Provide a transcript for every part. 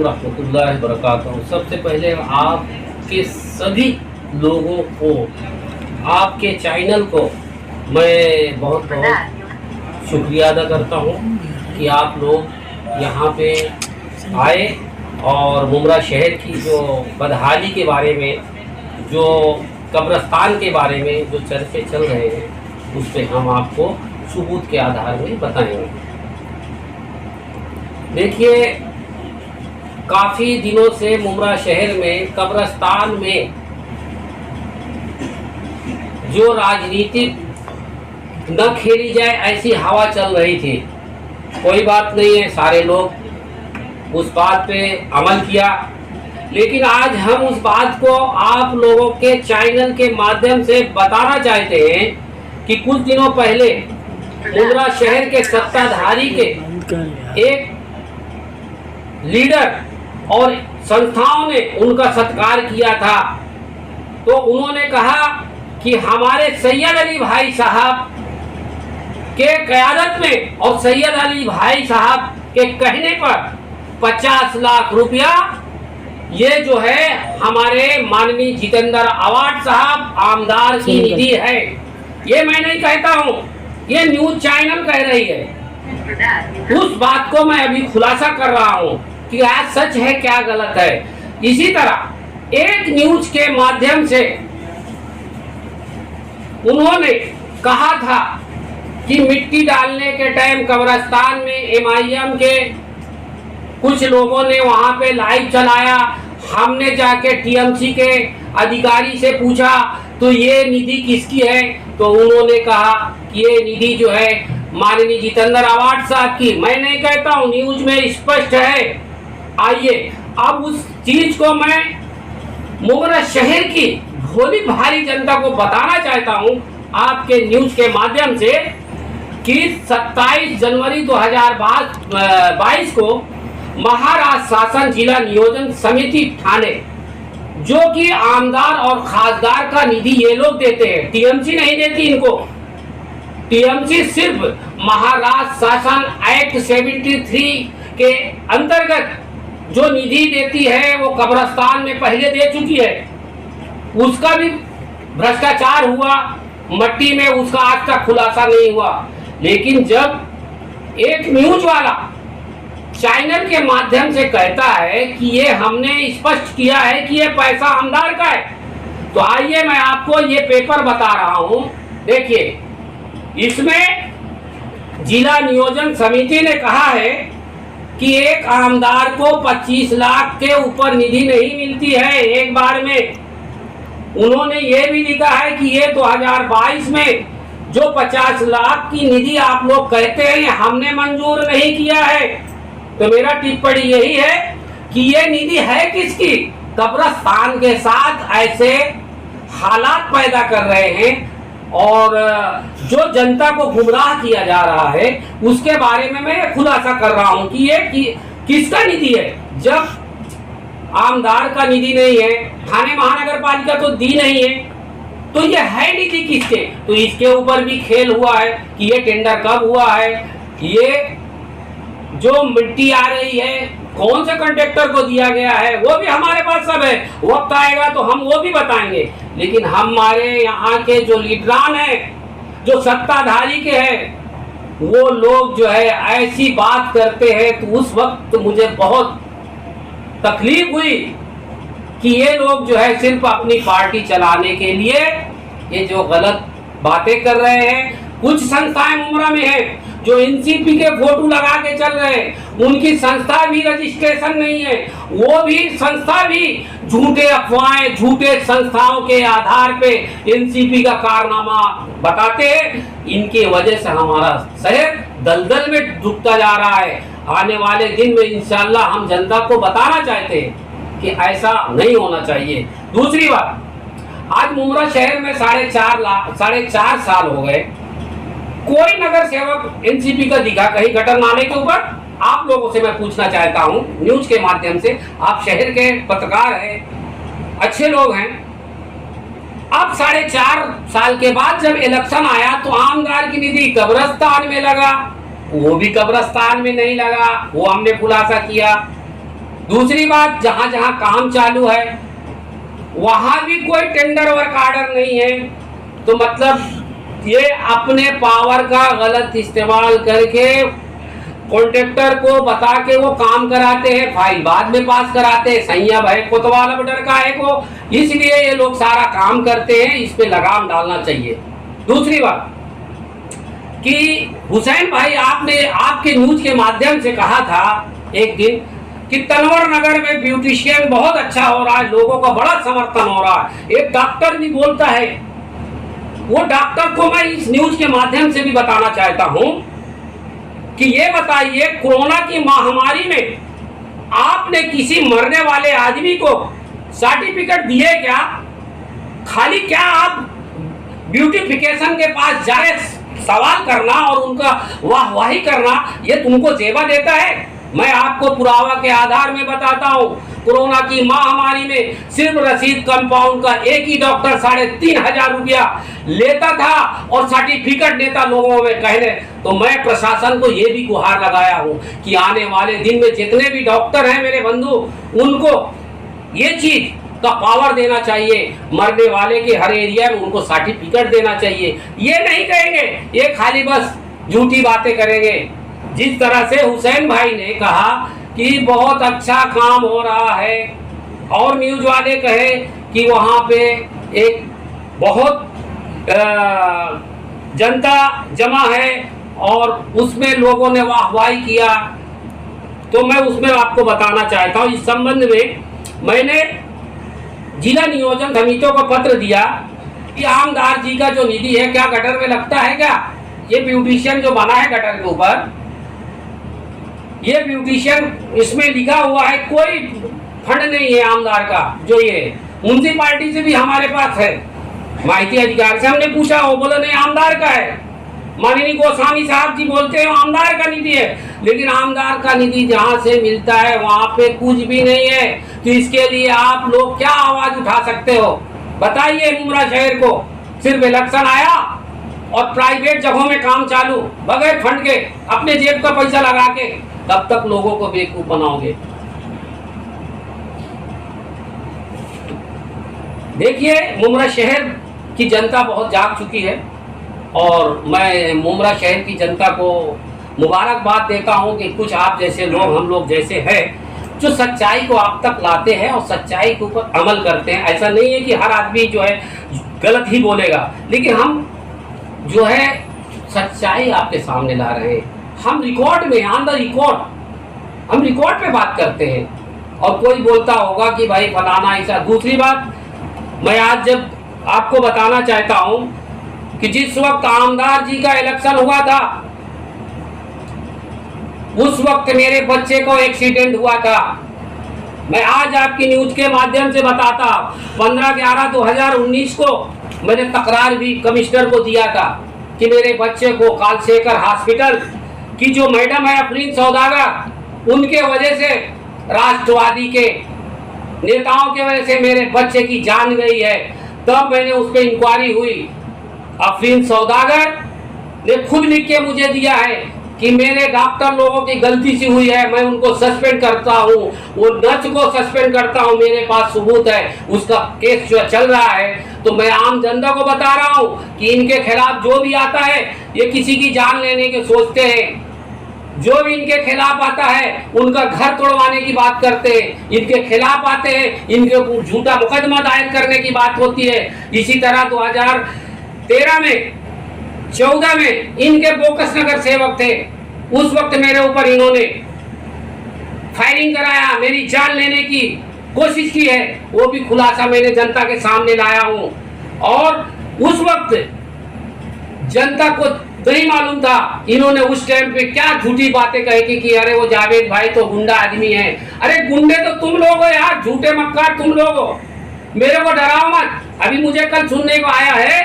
रहमतुल्लाहि व बरकातहू। सबसे पहले आपके सभी लोगों को, आपके चैनल को मैं बहुत बहुत शुक्रिया अदा करता हूँ कि आप लोग यहाँ पे आए और मुमरा शहर की जो बदहाली के बारे में, जो कब्रस्तान के बारे में जो चर्चे चल रहे हैं, उस पर हम आपको सबूत के आधार में बताएंगे। देखिए, काफ़ी दिनों से मुमरा शहर में कब्रस्तान में जो राजनीति न खेली जाए ऐसी हवा चल रही थी। कोई बात नहीं है, सारे लोग उस बात पे अमल किया, लेकिन आज हम उस बात को आप लोगों के चैनल के माध्यम से बताना चाहते हैं कि कुछ दिनों पहले मुमरा शहर के सत्ताधारी के एक लीडर और संस्थाओं ने उनका सत्कार किया था। तो उन्होंने कहा कि हमारे सैयद अली भाई साहब के क़यादत में और सैयद अली भाई साहब के कहने पर 50 लाख रुपया ये जो है हमारे माननीय जितेंद्र अवार्ड साहब आमदार की निधि है। ये मैं नहीं कहता हूँ, ये न्यूज चैनल कह रही है। उस बात को मैं अभी खुलासा कर रहा हूँ कि आज सच है क्या गलत है। इसी तरह एक न्यूज के माध्यम से उन्होंने कहा था कि मिट्टी डालने के टाइम कब्रस्तान में एमआईएम के कुछ लोगों ने वहां पे लाइव चलाया। हमने जाके टीएमसी के अधिकारी से पूछा तो ये निधि किसकी है, तो उन्होंने कहा कि ये निधि जो है माननीय जितेंद्र अवार्ड साहब की। मैं नहीं कहता हूँ, न्यूज में स्पष्ट है। आइए अब उस चीज को मैं मुमरा शहर की भोली भारी जनता को बताना चाहता हूँ आपके न्यूज के माध्यम से कि 27 जनवरी 2022 को महाराष्ट्र शासन जिला नियोजन समिति थाने, जो कि आमदार और खासदार का निधि ये लोग देते हैं, टीएमसी नहीं देती इनको। टीएमसी सिर्फ महाराष्ट्र शासन एक्ट 73 के अंतर्गत जो निधि देती है वो कब्रस्तान में पहले दे चुकी है। उसका भी भ्रष्टाचार हुआ मट्टी में, उसका आज तक खुलासा नहीं हुआ। लेकिन जब एक न्यूज वाला चैनल के माध्यम से कहता है कि ये हमने स्पष्ट किया है कि ये पैसा आमदार का है, तो आइए मैं आपको ये पेपर बता रहा हूं। देखिए, इसमें जिला नियोजन समिति ने कहा है कि एक आमदार को 25 लाख के ऊपर निधि नहीं मिलती है एक बार में। उन्होंने ये भी लिखा है कि ये 2022 में जो 50 लाख की निधि आप लोग कहते हैं हमने मंजूर नहीं किया है। तो मेरा टिप्पणी यही है कि ये निधि है किसकी? कब्रस्तान के साथ ऐसे हालात पैदा कर रहे हैं और जो जनता को गुमराह किया जा रहा है उसके बारे में मैं खुलासा कर रहा हूं कि ये किसका निधि है। जब आमदार का निधि नहीं है, थाने महानगर पालिका तो दी नहीं है, तो ये है निधि किसके? तो इसके ऊपर भी खेल हुआ है कि ये टेंडर कब हुआ है, ये जो मिट्टी आ रही है कौन से कंट्रेक्टर को दिया गया है, वो भी हमारे पास सब है। वक्त आएगा तो हम वो भी बताएंगे। लेकिन हमारे यहाँ के जो लीडरान हैं, जो सत्ताधारी के हैं, वो लोग जो है ऐसी बात करते हैं तो उस वक्त तो मुझे बहुत तकलीफ हुई कि ये लोग जो है सिर्फ अपनी पार्टी चलाने के लिए ये जो गलत बातें कर रहे हैं। कुछ संस्थाएं मुमरा में हैं जो एनसीपी के फोटो लगा के चल रहे हैं, उनकी संस्था भी रजिस्ट्रेशन नहीं है, वो भी संस्था भी झूठे अफवाहें, झूठे संस्थाओं के आधार पे एनसीपी का कारनामा बताते हैं। इनकी वजह से हमारा शहर दलदल में डूबता जा रहा है। आने वाले दिन में इंशाल्लाह हम जनता को बताना चाहते हैं कि ऐसा नहीं होना चाहिए। दूसरी बात, आज मुमरा शहर में 4.5 साल हो गए, कोई नगर सेवक एनसीपी का दिखा कहीं गटर नाले के ऊपर। आप लोगों से मैं पूछना चाहता हूं न्यूज के माध्यम से, आप शहर के पत्रकार हैं, अच्छे लोग हैं, अब 4.5 साल के बाद जब इलेक्शन आया तो आमदार की निधि कब्रस्तान में लगा, वो भी कब्रस्तान में नहीं लगा, वो हमने खुलासा किया। दूसरी बात, जहां जहां काम चालू है वहां भी कोई टेंडर वर्क आर्डर नहीं है, तो मतलब ये अपने पावर का गलत इस्तेमाल करके कॉन्ट्रैक्टर को बता के वो काम कराते हैं, फाइल बाद में पास कराते हैं। संयम है कोतवाल ऑर्डर का है को, इसलिए ये लोग सारा काम करते हैं। इस पे लगाम डालना चाहिए। दूसरी बात कि हुसैन भाई, आपने आपके न्यूज के माध्यम से कहा था एक दिन कि तनवर नगर में ब्यूटिशियन बहुत अच्छा हो रहा है, लोगों का बड़ा समर्थन हो रहा है। एक डॉक्टर भी बोलता है, वो डॉक्टर को मैं इस न्यूज के माध्यम से भी बताना चाहता हूं कि ये बताइए, कोरोना की महामारी में आपने किसी मरने वाले आदमी को सर्टिफिकेट दिए क्या? खाली क्या आप ब्यूटिफिकेशन के पास जाए सवाल करना और उनका वाहवाही करना, ये तुमको जेबा देता है? मैं आपको पुरावा के आधार में बताता हूं, कोरोना की महामारी में सिर्फ रसीद कंपाउंड का एक ही डॉक्टर 3,500 रुपया लेता था और सर्टिफिकेट देता लोगों में कहने। तो मैं प्रशासन को ये भी गुहार लगाया हूं कि आने वाले दिन में जितने भी डॉक्टर हैं मेरे बंधु, उनको ये चीज का पावर देना चाहिए, मरने वाले के हर एरिया में उनको सर्टिफिकेट देना चाहिए। ये नहीं कहेंगे, ये खाली बस झूठी बातें करेंगे। जिस तरह से हुसैन भाई ने कहा कि बहुत अच्छा काम हो रहा है और न्यूज वाले कहे कि वहाँ पे एक बहुत जनता जमा है और उसमें लोगों ने वाहवाही किया, तो मैं उसमें आपको बताना चाहता हूँ। इस संबंध में मैंने जिला नियोजन समितियों को पत्र दिया कि आमदार जी का जो निधि है क्या गटर में लगता है क्या? ये ब्यूटिशियन जो बना है गटर के ऊपर, ये ब्यूटिशियन इसमें लिखा हुआ है, कोई फंड नहीं है आमदार का। जो ये म्युनिसिपालिटी से भी हमारे पास है, माहिती अधिकार से हमने पूछा, वो बोले नहीं आमदार का है। माननीय गोस्वामी साहब जी बोलते हैं आमदार का निधि है, लेकिन आमदार का निधि जहाँ से मिलता है वहाँ पे कुछ भी नहीं है। तो इसके लिए आप लोग क्या आवाज उठा सकते हो? बताइए मुमरा शहर को, सिर्फ इलेक्शन आया और प्राइवेट जगहों में काम चालू, बगैर फंड के, अपने जेब का पैसा लगा के, तब तक लोगों को बेवकूफ बनाओगे। देखिए, मुमरा शहर की जनता बहुत जाग चुकी है और मैं मुमरा शहर की जनता को मुबारकबाद देता हूं कि कुछ आप जैसे लोग, हम लोग जैसे हैं, जो सच्चाई को आप तक लाते हैं और सच्चाई के ऊपर अमल करते हैं। ऐसा नहीं है कि हर आदमी जो है गलत ही बोलेगा, लेकिन हम जो है सच्चाई आपके सामने ला रहे हैं। हम रिकॉर्ड में, ऑन द रिकॉर्ड, हम रिकॉर्ड पे बात करते हैं। और कोई बोलता होगा कि भाई फलाना ऐसा। दूसरी बात, मैं आज जब आपको बताना चाहता हूं कि जिस वक्त आमदार जी का इलेक्शन हुआ था, उस वक्त मेरे बच्चे को एक्सीडेंट हुआ था। मैं आज आपकी न्यूज के माध्यम से बताता, 15/11/2019 को मैंने तकरार भी कमिश्नर को दिया था कि मेरे बच्चे को कालशेखर हॉस्पिटल की जो मैडम है अफरीन सौदागर, उनके वजह से, राष्ट्रवादी के नेताओं के वजह से मेरे बच्चे की जान गई है। तब मैंने उस पर इंक्वायरी हुई। अफरीन सौदागर ने खुद लिख के मुझे दिया है कि मेरे डॉक्टर लोगों की गलती से हुई है, मैं उनको सस्पेंड करता हूँ, वो नर्स को सस्पेंड करता हूँ, मेरे पास सबूत है, उसका केस जो चल रहा है। तो मैं आम जनता को बता रहा हूँ कि इनके खिलाफ जो भी आता है, ये किसी की जान लेने के सोचते हैं। जो भी इनके खिलाफ आता है उनका घर तोड़वाने की बात करते हैं, इनके खिलाफ आते हैं, इनके झूठा मुकदमा दायर करने की बात होती है। इसी तरह 2013 में, 14 में इनके बोकस नगर सेवक थे, उस वक्त मेरे ऊपर इन्होंने फायरिंग कराया, मेरी जान लेने की कोशिश की है। वो भी खुलासा मैंने जनता के सामने लाया हूं। और उस वक्त जनता को नहीं मालूम था, इन्होंने उस टाइम पे क्या झूठी बातें कही कि अरे वो जावेद भाई तो गुंडा आदमी है। अरे गुंडे तो तुम लोग हो यार, झूठे मक्कार तुम लोग हो, मेरे को डराओ मत। अभी मुझे कल सुनने को आया है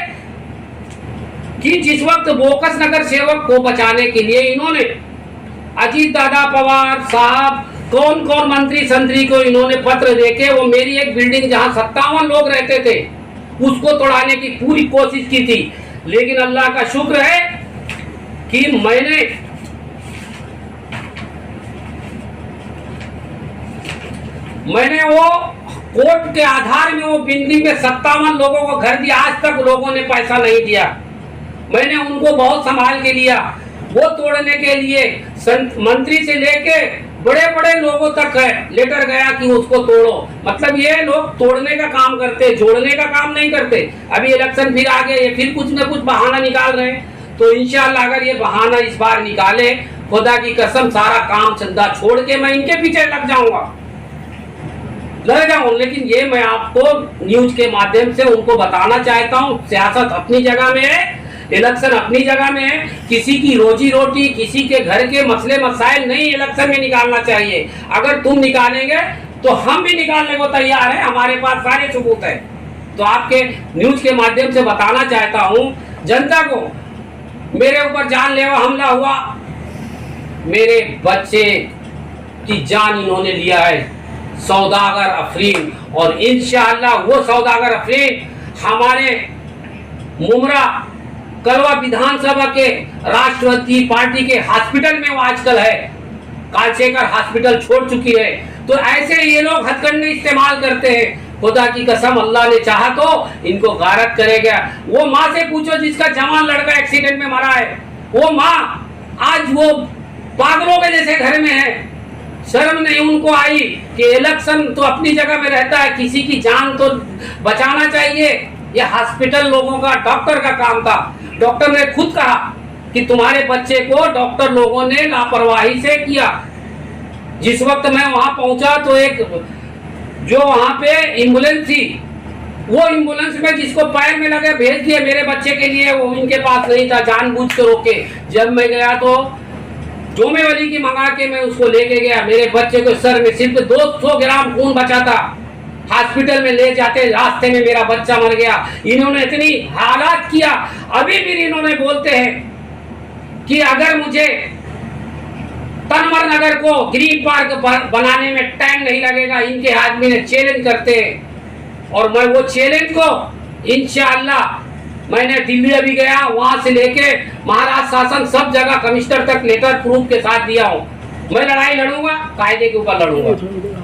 कि जिस वक्त बोकस नगर सेवक को बचाने के लिए इन्होंने अजीत दादा पवार साहब, कौन कौन मंत्री संतरी को इन्होंने पत्र देके, वो मेरी एक बिल्डिंग जहां 57 लोग रहते थे उसको तोड़ाने की पूरी कोशिश की थी। लेकिन अल्लाह का शुक्र है कि मैंने मैंने वो कोर्ट के आधार में वो बिल्डिंग में 57 लोगों को घर दिया, आज तक लोगों ने पैसा नहीं दिया। मैंने उनको बहुत संभाल के लिया। वो तोड़ने के लिए मंत्री से लेके बड़े बड़े लोगों तक है लेटर गया कि उसको तोड़ो। मतलब ये लोग तोड़ने का काम करते, जोड़ने का काम नहीं करते। अभी इलेक्शन फिर आ गए, ये फिर कुछ न कुछ बहाना निकाल रहे हैं। तो इंशाल्लाह अगर ये बहाना इस बार निकाले, खुदा की कसम सारा काम चंदा छोड़ के मैं इनके पीछे लग जाऊंगा। लेकिन ये मैं आपको न्यूज के माध्यम से उनको बताना चाहता हूँ, सियासत अपनी जगह में है, इलेक्शन अपनी जगह में है। किसी की रोजी रोटी, किसी के घर के मसले मसाइल नहीं इलेक्शन में निकालना चाहिए। अगर तुम निकालेंगे तो हम भी निकालने को तैयार है, हमारे पास सारे सबूत है। तो आपके न्यूज के माध्यम से बताना चाहता हूँ जनता को, मेरे ऊपर जानलेवा हमला हुआ, मेरे बच्चे की जान इन्होंने लिया है, सौदागर अफरीन। और इंशाअल्लाह वो सौदागर अफरीन हमारे मुमरा कलवा विधानसभा के राष्ट्रवादी पार्टी के हॉस्पिटल में वो आजकल है, कालशेखर हॉस्पिटल छोड़ चुकी है। तो ऐसे ये लोग हथकंडे इस्तेमाल करते हैं। खुदा की कसम अल्लाह ने चाहा तो इनको गारत करेगा। वो माँ से पूछो जिसका जवान लड़का एक्सीडेंट में मरा है, वो माँ आज वो पागलों के जैसे घर में है। शर्म नहीं उनको आई कि इलेक्शन तो अपनी जगह में रहता है, किसी की जान तो बचाना चाहिए। ये हॉस्पिटल लोगों का, डॉक्टर का काम था। डॉक्टर ने खुद कहा कि तुम्हारे बच्चे को डॉक्टर लोगों ने लापरवाही से किया। जिस वक्त मैं वहां पहुंचा तो एक जो वहां पे एम्बुलेंस थी, वो एम्बुलेंस में जिसको पैर में लगे भेज दिए मेरे बच्चे के लिए, वो इनके पास नहीं था, जानबूझ के रोके। जब मैं गया तो जोमे वाली की मंगा के मैं उसको लेके गया। मेरे बच्चे को सर में सिर्फ 200 ग्राम खून बचा था। हॉस्पिटल में ले जाते रास्ते में मेरा बच्चा मर गया। इन्होंने इतनी हालात किया, अभी भी इन्होंने बोलते हैं कि अगर मुझे तनवर नगर को ग्रीन पार्क बनाने में टाइम नहीं लगेगा, इनके आदमी ने चैलेंज करते हैं। और मैं वो चैलेंज को इंशाअल्लाह, मैंने दिल्ली अभी गया, वहां से लेके महाराष्ट्र शासन सब जगह कमिश्नर तक लेटर प्रूफ के साथ दिया हूं। मैं लड़ाई लड़ूंगा, कायदे के ऊपर लड़ूंगा।